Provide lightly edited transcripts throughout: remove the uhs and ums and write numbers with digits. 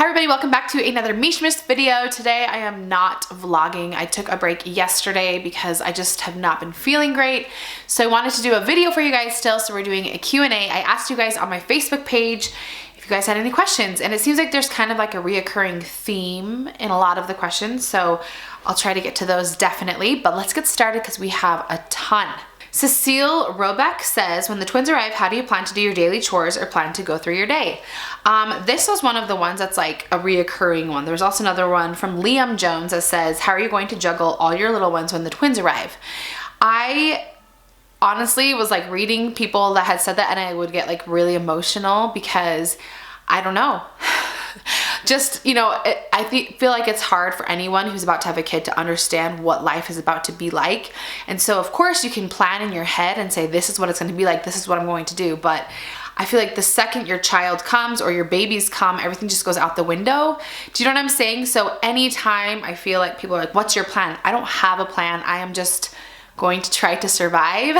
Hi everybody, welcome back to another Meeshmas video. Today I am not vlogging. I took a break yesterday because I just have not been feeling great. So I wanted to do a video for you guys still, so we're doing a Q&A. I asked you guys on my Facebook page if you guys had any questions, and it seems like there's kind of like a reoccurring theme in a lot of the questions, so I'll try to get to those definitely, but let's get started because we have a ton. Cecile Robeck says, when the twins arrive, how do you plan to do your daily chores or plan to go through your day? This was one of the ones that's like a reoccurring one. There's also another one from Liam Jones that says, how are you going to juggle all your little ones when the twins arrive? I honestly was like reading people that had said that, and I would get like really emotional because I don't know. Just, you know, I feel like it's hard for anyone who's about to have a kid to understand what life is about to be like. And so of course you can plan in your head and say, this is what it's going to be like, this is what I'm going to do. But I feel like the second your child comes or your babies come, everything just goes out the window. Do you know what I'm saying? So anytime I feel like people are like, what's your plan? I don't have a plan. I am just going to try to survive.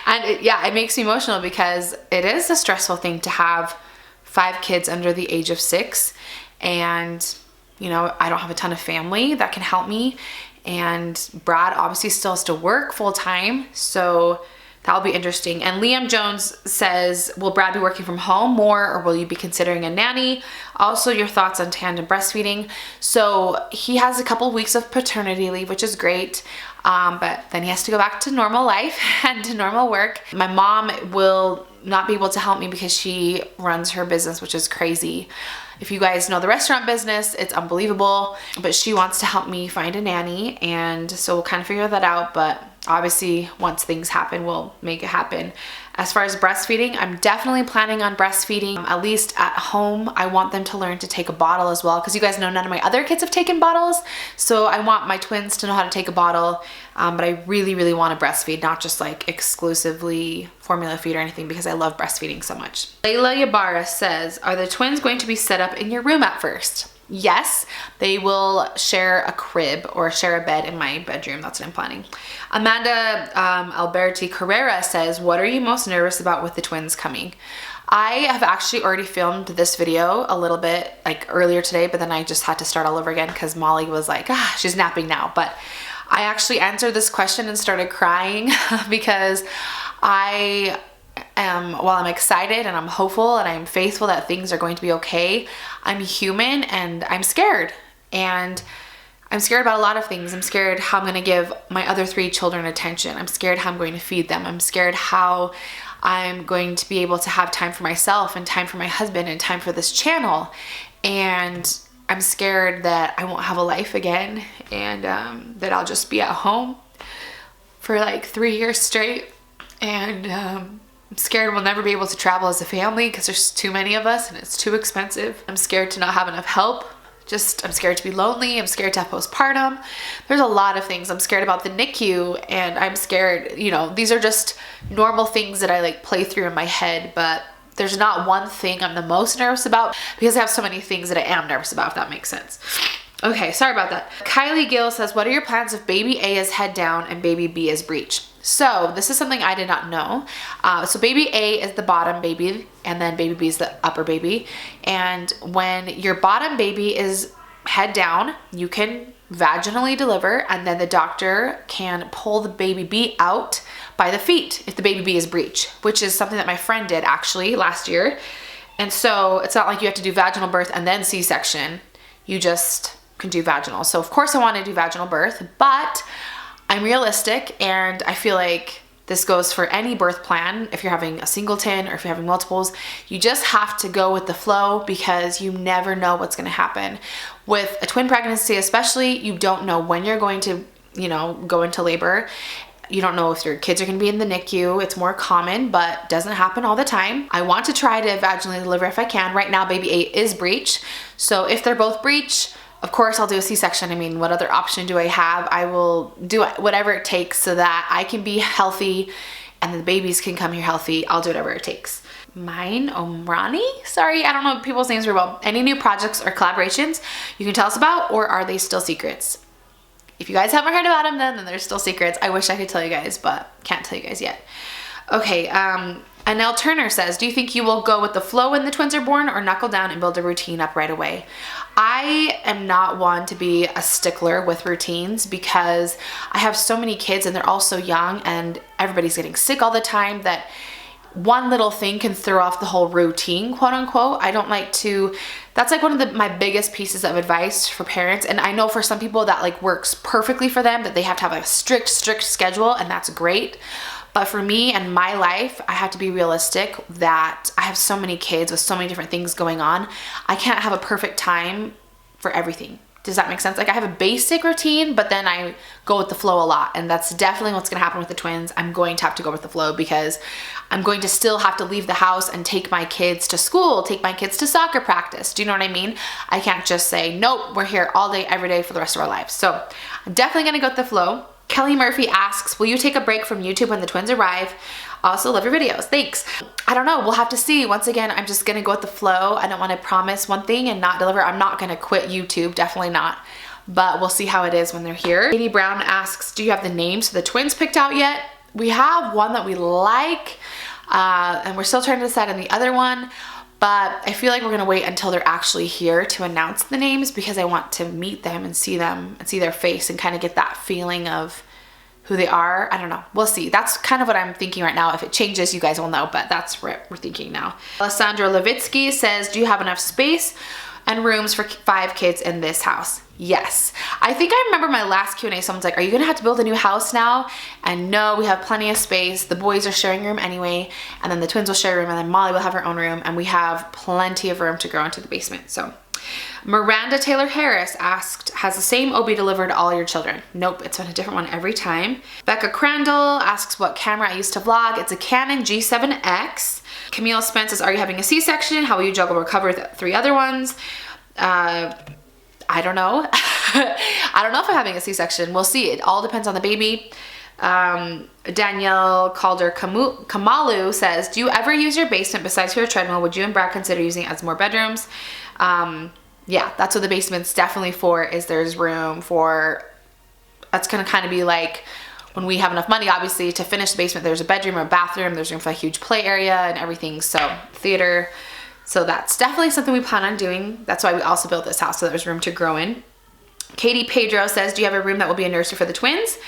And it makes me emotional because it is a stressful thing to have 5 kids under the age of 6, and you know, I don't have a ton of family that can help me, and Brad obviously still has to work full-time, so that'll be interesting. And Liam Jones says, will Brad be working from home more, or will you be considering a nanny? Also, your thoughts on tandem breastfeeding. So he has a couple of weeks of paternity leave, which is great, but then he has to go back to normal life and to normal work. My mom will not be able to help me because she runs her business, which is crazy. If you guys know the restaurant business, it's unbelievable, but she wants to help me find a nanny, and so we'll kind of figure that out, but obviously once things happen, we'll make it happen. As far as breastfeeding, I'm definitely planning on breastfeeding, at least at home. I want them to learn to take a bottle as well, because you guys know none of my other kids have taken bottles, so I want my twins to know how to take a bottle, but I really want to breastfeed, not just like exclusively formula feed or anything, because I love breastfeeding so much. Layla Yabara says, are the twins going to be set up in your room at first? Yes, they will share a crib or share a bed in my bedroom. That's what I'm planning. Amanda Alberti Carrera says, what are you most nervous about with the twins coming? I have actually already filmed this video a little bit like earlier today, but then I just had to start all over again because Molly was like, she's napping now. But I actually answered this question and started crying because while I'm excited and I'm hopeful and I'm faithful that things are going to be okay, I'm human and I'm scared. And I'm scared about a lot of things. I'm scared how I'm going to give my other 3 children attention. I'm scared how I'm going to feed them. I'm scared how I'm going to be able to have time for myself and time for my husband and time for this channel. And I'm scared that I won't have a life again, and that I'll just be at home for like 3 years straight. And I'm scared we'll never be able to travel as a family because there's too many of us and it's too expensive. I'm scared to not have enough help. I'm scared to be lonely. I'm scared to have postpartum. There's a lot of things. I'm scared about the NICU, and I'm scared, you know, these are just normal things that I like play through in my head, but there's not one thing I'm the most nervous about because I have so many things that I am nervous about, if that makes sense. Okay, sorry about that. Kylie Gill says, what are your plans if baby A is head down and baby B is breech? So this is something I did not know. So baby A is the bottom baby, and then baby B is the upper baby. And when your bottom baby is head down, you can vaginally deliver, and then the doctor can pull the baby B out by the feet if the baby B is breech, which is something that my friend did actually last year. And so it's not like you have to do vaginal birth and then C-section. You just can do vaginal. So of course I want to do vaginal birth, but I'm realistic, and I feel like this goes for any birth plan. If you're having a singleton or if you're having multiples, you just have to go with the flow because you never know what's going to happen. With a twin pregnancy especially, you don't know when you're going to, you know, go into labor. You don't know if your kids are going to be in the NICU. It's more common, but doesn't happen all the time. I want to try to vaginally deliver if I can. Right now, baby A is breech. So if they're both breech, of course, I'll do a C-section. I mean, what other option do I have? I will do whatever it takes so that I can be healthy and the babies can come here healthy. I'll do whatever it takes. Mine Omrani? Sorry, I don't know people's names very well. Any new projects or collaborations you can tell us about, or are they still secrets? If you guys haven't heard about them, then they're still secrets. I wish I could tell you guys, but can't tell you guys yet. Okay, Anel Turner says, do you think you will go with the flow when the twins are born or knuckle down and build a routine up right away? I am not one to be a stickler with routines because I have so many kids and they're all so young and everybody's getting sick all the time that one little thing can throw off the whole routine, quote unquote. I don't like to, that's like one of my biggest pieces of advice for parents. And I know for some people that like works perfectly for them, that they have to have a strict schedule, and that's great. But for me and my life, I have to be realistic that I have so many kids with so many different things going on. I can't have a perfect time for everything. Does that make sense? Like I have a basic routine, but then I go with the flow a lot. And that's definitely what's going to happen with the twins. I'm going to have to go with the flow because I'm going to still have to leave the house and take my kids to school, take my kids to soccer practice. Do you know what I mean? I can't just say, nope, we're here all day, every day for the rest of our lives. So I'm definitely going to go with the flow. Kelly Murphy asks, will you take a break from YouTube when the twins arrive? Also love your videos. Thanks. I don't know. We'll have to see. Once again, I'm just going to go with the flow. I don't want to promise one thing and not deliver. I'm not going to quit YouTube. Definitely not. But we'll see how it is when they're here. Katie Brown asks, do you have the names for the twins picked out yet? We have one that we like, and we're still trying to decide on the other one. But I feel like we're going to wait until they're actually here to announce the names because I want to meet them and see their face and kind of get that feeling of who they are. I don't know. We'll see. That's kind of what I'm thinking right now. If it changes, you guys will know, but that's what we're thinking now. Alessandra Levitsky says, do you have enough space and rooms for 5 kids in this house? Yes. I think I remember my last Q&A, someone's like, are you going to have to build a new house now? And no, we have plenty of space. The boys are sharing a room anyway, and then the twins will share a room, and then Molly will have her own room, and we have plenty of room to grow into the basement. So Miranda Taylor Harris asked, has the same OB delivered all your children? Nope, it's been a different one every time. Becca Crandall asks what camera I used to vlog. It's a Canon G7X. Camille Spence says, are you having a C-section? How will you juggle recovery with 3 other ones? I don't know. I don't know if I'm having a C-section. We'll see. It all depends on the baby. Danielle Calder Kamalu says, do you ever use your basement besides for your treadmill? Would you and Brad consider using it as more bedrooms? Yeah, that's what the basement's definitely for, is there's room for, that's going to kind of be like when we have enough money, obviously, to finish the basement. There's a bedroom or a bathroom. There's room for a huge play area and everything. So theater. So that's definitely something we plan on doing. That's why we also built this house, so there's room to grow in. Katie Pedro says, do you have a room that will be a nursery for the twins?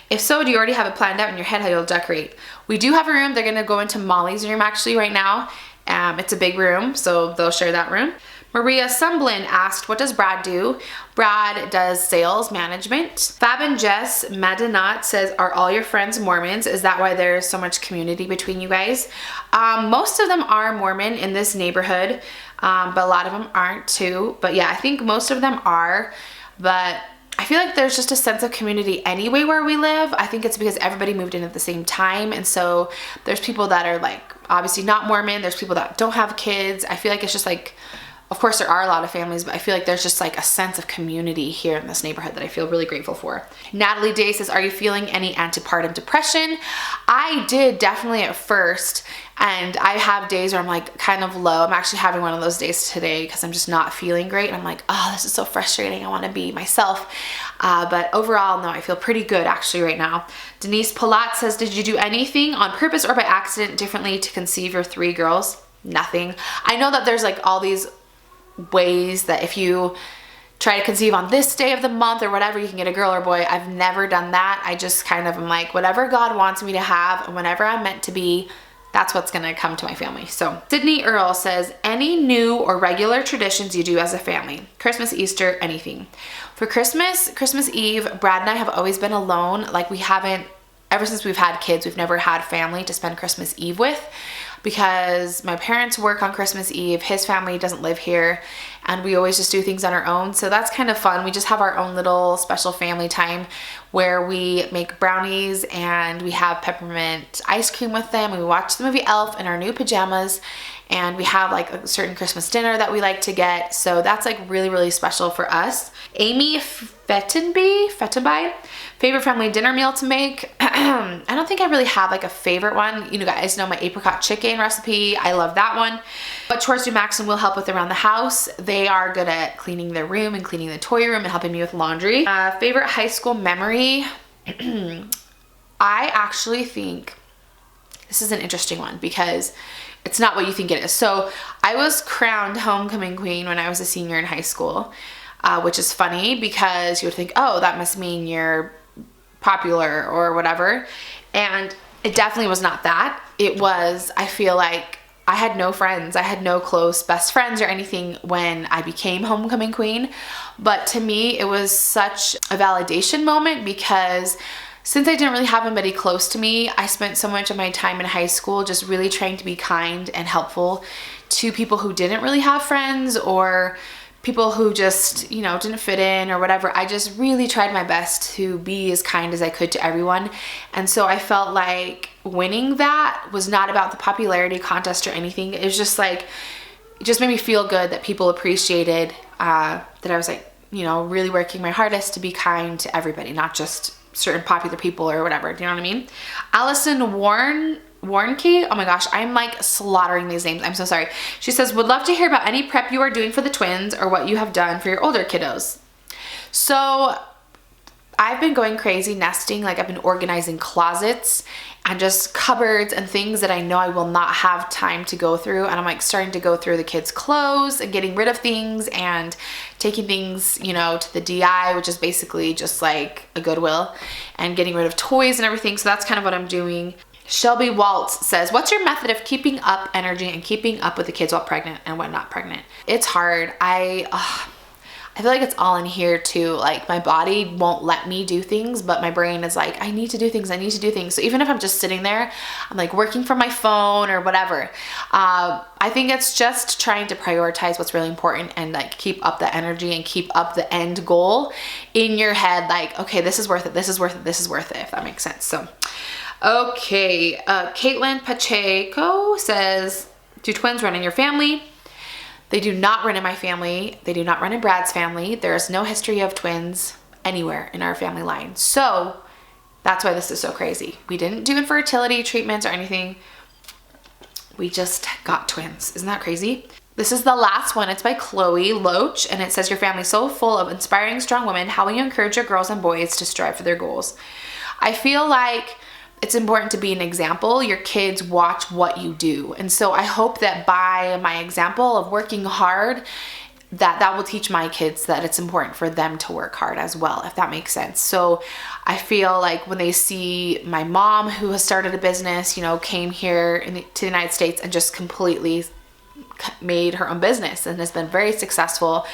If so, do you already have it planned out in your head how you'll decorate? We do have a room. They're going to go into Molly's room actually right now. It's a big room, so they'll share that room. Maria Sumblin asked, what does Brad do? Brad does sales management. Fab and Jess Madinat says, are all your friends Mormons? Is that why there's so much community between you guys? Most of them are Mormon in this neighborhood, but a lot of them aren't too. But yeah, I think most of them are. But I feel like there's just a sense of community anyway where we live. I think it's because everybody moved in at the same time. And so there's people that are like obviously not Mormon. There's people that don't have kids. I feel like it's just like, of course there are a lot of families, but I feel like there's just like a sense of community here in this neighborhood that I feel really grateful for. Natalie Day says, are you feeling any antepartum depression? I did definitely at first. And I have days where I'm like kind of low. I'm actually having one of those days today because I'm just not feeling great. And I'm like, oh, this is so frustrating. I want to be myself. But overall, no, I feel pretty good actually right now. Denise Palat says, did you do anything on purpose or by accident differently to conceive your 3 girls? Nothing. I know that there's like all these ways that if you try to conceive on this day of the month or whatever, you can get a girl or boy. I've never done that. I just kind of am like, whatever God wants me to have and whenever I'm meant to be, that's what's gonna come to my family. So Sydney Earl says, any new or regular traditions you do as a family? Christmas, Easter, anything. For Christmas Eve, Brad and I have always been alone. Like we haven't, ever since we've had kids, we've never had family to spend Christmas Eve with because my parents work on Christmas Eve. His family doesn't live here and we always just do things on our own. So that's kind of fun. We just have our own little special family time where we make brownies and we have peppermint ice cream with them. We watch the movie Elf in our new pajamas and we have like a certain Christmas dinner that we like to get. So that's like really, really special for us. Amy Fettenby, favorite family dinner meal to make. I don't think I really have like a favorite one. You guys know my apricot chicken recipe. I love that one. What chores do Max and Will help with around the house? They are good at cleaning their room and cleaning the toy room and helping me with laundry. Favorite high school memory? I actually think This is an interesting one because it's not what you think it is. So I was crowned homecoming queen when I was a senior in high school, which is funny because you would think, oh, that must mean you're popular or whatever. And it definitely was not that. It was, I feel like I had no friends. I had no close best friends or anything when I became homecoming queen. But to me, it was such a validation moment because since I didn't really have anybody close to me, I spent so much of my time in high school just really trying to be kind and helpful to people who didn't really have friends or people who just, you know, didn't fit in or whatever. I just really tried my best to be as kind as I could to everyone. And so I felt like winning that was not about the popularity contest or anything. It was just like, it just made me feel good that people appreciated that I was like, you know, really working my hardest to be kind to everybody, not just certain popular people or whatever. Do you know what I mean? Allison Warnke, oh my gosh, I'm like slaughtering these names. I'm so sorry. She says, would love to hear about any prep you are doing for the twins or what you have done for your older kiddos. So I've been going crazy nesting. Like I've been organizing closets and just cupboards and things that I know I will not have time to go through. And I'm like starting to go through the kids' clothes and getting rid of things and taking things, you know, to the DI, which is basically just like a Goodwill, and getting rid of toys and everything. So that's kind of what I'm doing. Shelby Waltz says, what's your method of keeping up energy and keeping up with the kids while pregnant and when not pregnant? It's hard. I feel like it's all in here too. Like my body won't let me do things, but my brain is like, I need to do things. I need to do things. So even if I'm just sitting there, I'm like working from my phone or whatever. I think it's just trying to prioritize what's really important and like keep up the energy and keep up the end goal in your head. Like, okay, this is worth it. This is worth it. This is worth it. If that makes sense. So, okay. Caitlin Pacheco says, do twins run in your family? They do not run in my family. They do not run in Brad's family. There is no history of twins anywhere in our family line. So that's why this is so crazy. We didn't do infertility treatments or anything. We just got twins. Isn't that crazy? This is the last one. It's by Chloe Loach, and it says, your family's so full of inspiring, strong women. How will you encourage your girls and boys to strive for their goals? I feel like it's important to be an example. Your kids watch what you do. And so I hope that by my example of working hard, that will teach my kids that it's important for them to work hard as well, if that makes sense. So I feel like when they see my mom, who has started a business, you know, came here to the United States and just completely made her own business and has been very successful.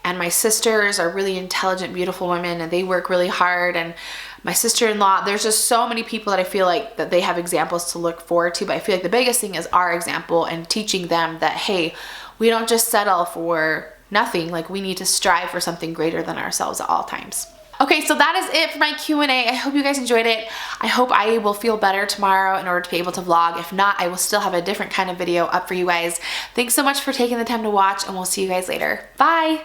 And my sisters are really intelligent, beautiful women, and they work really hard. And my sister-in-law, there's just so many people that I feel like that they have examples to look forward to. But I feel like the biggest thing is our example and teaching them that, hey, we don't just settle for nothing. Like we need to strive for something greater than ourselves at all times. Okay, so that is it for my Q&A. I hope you guys enjoyed it. I hope I will feel better tomorrow in order to be able to vlog. If not, I will still have a different kind of video up for you guys. Thanks so much for taking the time to watch, and we'll see you guys later. Bye!